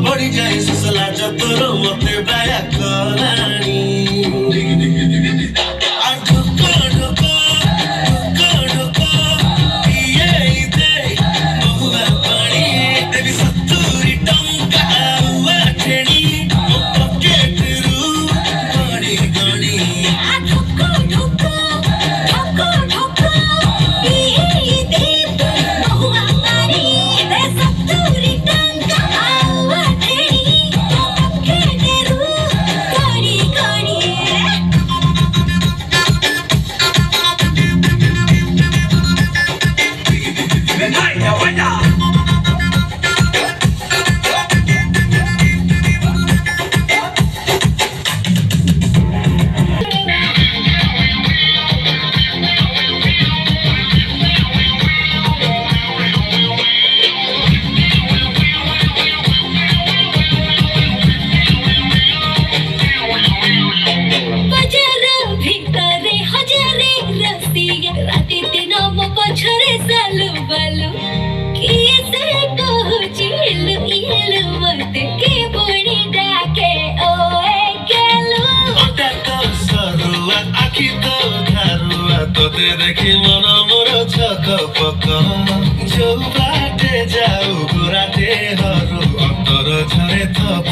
बड़ी जाए सुसला जतोर मते बाया कलानी आ ढुको ढुको ढुको ढुको ये दे बहुआ पानी तेरी सत्तूरी टंका हुआ ठेणी मो पॉकेट रू गणी गणी आ ढुको ढुको ढुको ढुको ये दे बहुआ पानी ते सत्तूरी टंका हुआ ठेणी मो पॉकेट रू गणी गणी बजार भितरे हजारे रसिया राति दिन मो पछरे सालु बालु किए से कहूची इलु इलु मते के बुणी डाके ओए गेलु अटा तो सरुआ आखी तो धारुआ तोते देखी मन मोर छक पक जो बाटे जाऊ गोराटे हरु अंतर झरे थप